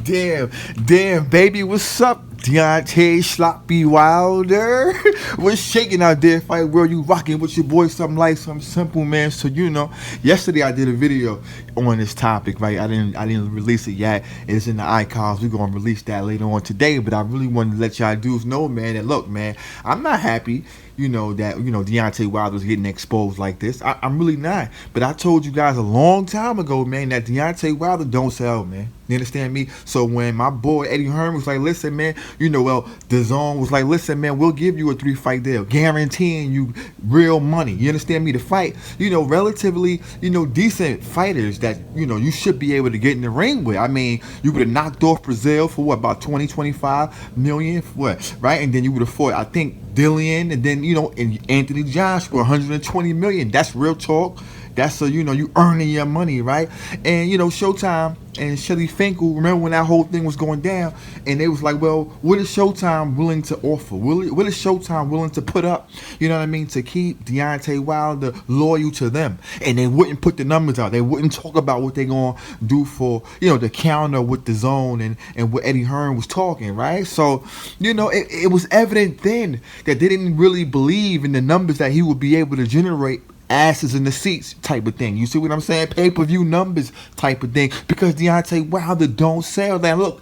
damn, damn, baby, what's up? Deontay Sloppy Wilder. What's shaking out there, fight world? You rocking with your boy, something like something simple, man. So yesterday I did a video on this topic, right? I didn't release it yet. It's in the icons. We're gonna release that later on today. But I really wanted to let y'all dudes know, man, that look, man, I'm not happy. That Deontay Wilder's getting exposed like this. I'm really not. But I told you guys a long time ago, man, that Deontay Wilder don't sell, man. You understand me? So when my boy Eddie Hearn was like, listen, man, the zone was like, listen, man, we'll give you a 3-fight deal, guaranteeing you real money. You understand me? To fight, relatively, decent fighters that, you should be able to get in the ring with. I mean, you would have knocked off Brazil for what, about 20-25 million? What, right? And then you would have fought, I think, Dillian, and then and Anthony Joshua, 120 million. That's real talk. That's you earning your money, right? And Showtime and Shelly Finkel, remember when that whole thing was going down, and they was like, well, what is Showtime willing to offer? What is Showtime willing to put up? You know what I mean? To keep Deontay Wilder loyal to them, and they wouldn't put the numbers out. They wouldn't talk about what they gonna do for the counter with the zone and what Eddie Hearn was talking, right? So it was evident then that they didn't really believe in the numbers that he would be able to generate, asses in the seats type of thing. You see what I'm saying? Pay-per-view numbers type of thing. Because Deontay Wilder don't sell that. Look,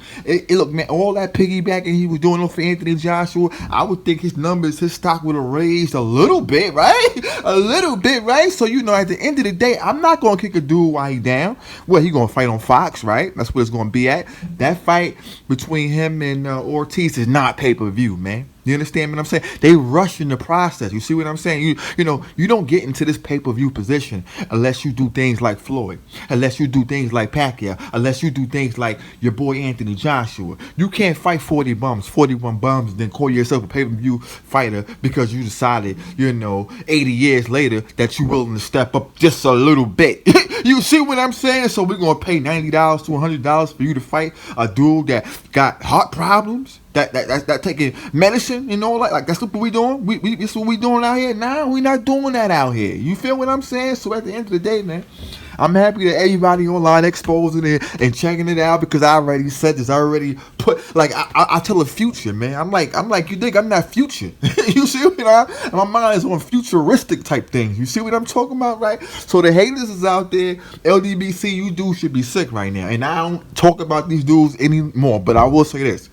man, all that piggybacking he was doing for Anthony Joshua, I would think his numbers, his stock would have raised a little bit, right? A little bit, right? So, at the end of the day, I'm not going to kick a dude while he down. Well, he going to fight on Fox, right? That's what it's going to be at. That fight between him and Ortiz is not pay-per-view, man. You understand what I'm saying? They rush in the process. You see what I'm saying? You don't get into this pay-per-view position unless you do things like Floyd, unless you do things like Pacquiao, unless you do things like your boy Anthony Joshua. You can't fight 41 bums, and then call yourself a pay-per-view fighter because you decided, 80 years later that you're willing to step up just a little bit. You see what I'm saying? So we're going to pay $90 to $100 for you to fight a dude that got heart problems, that taking medicine and all that. Like, that's what we doing. This what we doing out here. Nah, we not doing that out here. You feel what I'm saying? So at the end of the day, man, I'm happy that everybody online exposing it and checking it out, because I already said this. I already put, like, I tell the future, man. I'm like, you think I'm not future? You see what my mind is on futuristic type things. You see what I'm talking about, right? So the haters is out there. LDBC, you dudes should be sick right now. And I don't talk about these dudes anymore, but I will say this.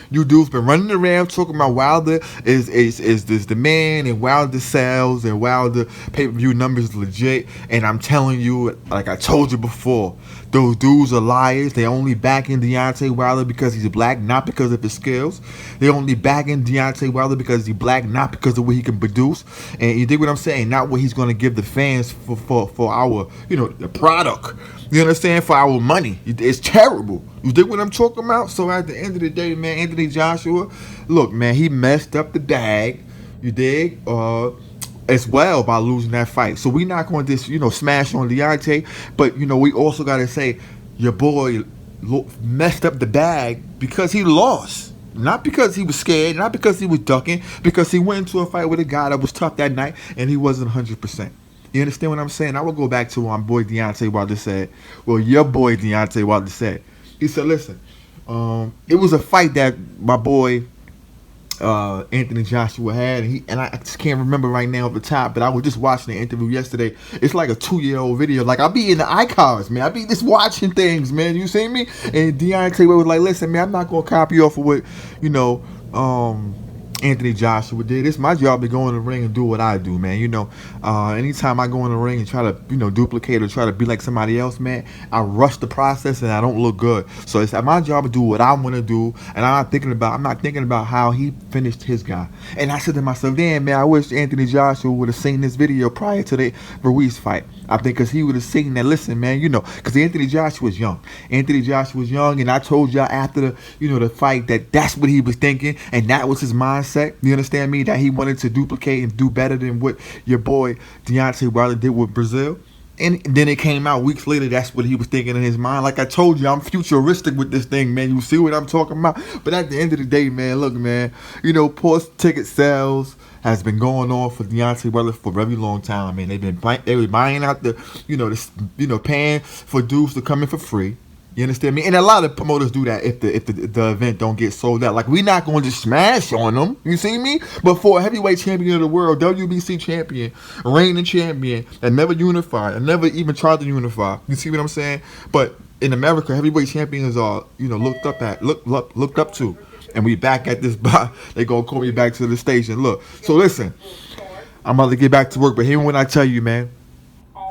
You dudes been running around talking about Wilder is the man, and Wilder sells, and Wilder pay-per-view numbers legit. And I'm telling you, like I told you before, those dudes are liars. They only backing Deontay Wilder because he's black, not because of his skills. They only backing Deontay Wilder because he's black, not because of what he can produce. And you dig what I'm saying? Not what he's going to give the fans for our, the product. You understand? For our money. It's terrible. You dig what I'm talking about? So at the end of the day, man, Anthony Joshua, look, man, he messed up the bag. You dig? As well by losing that fight. So we not going to just, smash on Deontay. But, we also got to say your boy messed up the bag because he lost. Not because he was scared, not because he was ducking, because he went into a fight with a guy that was tough that night and he wasn't 100%. You understand what I'm saying? I will go back to what my boy Deontay Wilder said. Well, your boy Deontay Wilder said. He said, listen, it was a fight that my boy Anthony Joshua had, and I just can't remember right now off the top, but I was just watching the interview yesterday. It's like a 2-year-old video. Like, I be in the icons, man. I be just watching things, man. You see me? And Deontay was like, listen, man, I'm not going to copy off of what, Anthony Joshua did. It's my job to go in the ring and do what I do, man. Anytime I go in the ring and try to, duplicate or try to be like somebody else, man, I rush the process and I don't look good. So it's my job to do what I want to do, and I'm not thinking about how he finished his guy. And I said to myself, damn, man, I wish Anthony Joshua would have seen this video prior to the Ruiz fight. I think because he would have seen that. Listen, man, because Anthony Joshua was young. Anthony Joshua was young, and I told y'all after the fight that's what he was thinking, and that was his mindset. You understand me? That he wanted to duplicate and do better than what your boy Deontay Wilder did with Brazil. And then it came out weeks later, that's what he was thinking in his mind. Like I told you, I'm futuristic with this thing, man. You see what I'm talking about? But at the end of the day, man, look, man, post ticket sales has been going on for Deontay Wilder for a very long time. I mean, they were buying out the, paying for dudes to come in for free. You understand me? And a lot of promoters do that if the event don't get sold out. Like, we not going to just smash on them. You see me? But for a heavyweight champion of the world, WBC champion, reigning champion, that never unified, and never even tried to unify. You see what I'm saying? But in America, heavyweight champions are looked up to. And we back at this bar. They gonna call me back to the station. Look. So listen, I'm about to get back to work. But hear me when I tell you, man.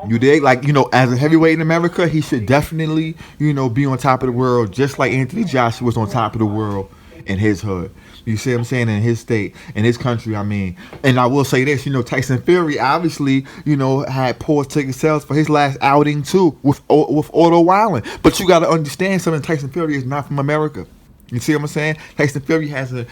You dig? Like, as a heavyweight in America, he should definitely, be on top of the world, just like Anthony Joshua was on top of the world in his hood. You see what I'm saying? In his state, in his country, I mean. And I will say this, Tyson Fury obviously, had poor ticket sales for his last outing too with Otto Wilder. But you got to understand something, Tyson Fury is not from America. You see what I'm saying? Tyson Fury has to,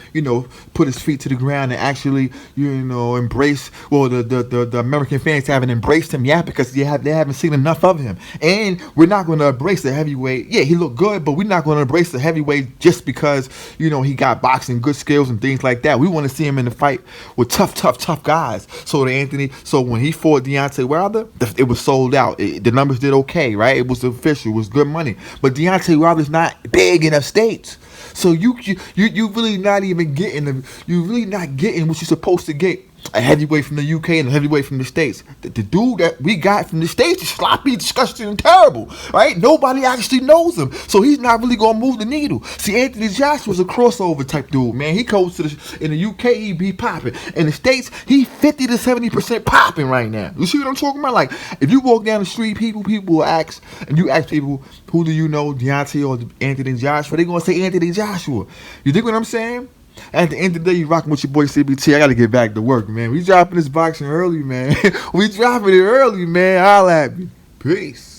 put his feet to the ground and actually, embrace. Well, the American fans haven't embraced him yet because they haven't seen enough of him. And we're not going to embrace the heavyweight. Yeah, he looked good, but we're not going to embrace the heavyweight just because, he got boxing good skills and things like that. We want to see him in the fight with tough guys. So when he fought Deontay Wilder, it was sold out. The numbers did okay, right? It was official. It was good money. But Deontay Wilder's not big enough states. So you really not even getting you really not getting what you're supposed to get. A heavyweight from the UK and a heavyweight from the States. The dude that we got from the States is sloppy, disgusting, and terrible, right? Nobody actually knows him, so he's not really gonna move the needle. See, Anthony Joshua's a crossover type dude, man. He goes in the UK, he be popping. In the States, he 50 to 70% popping right now. You see what I'm talking about? Like, if you walk down the street, people will ask, and you ask people, who do you know, Deontay or Anthony Joshua? They're gonna say Anthony Joshua. You dig what I'm saying? At the end of the day, you rocking with your boy CBT. I gotta get back to work, man. We dropping this boxing early, man. We dropping it early, man. Holla at me. Peace.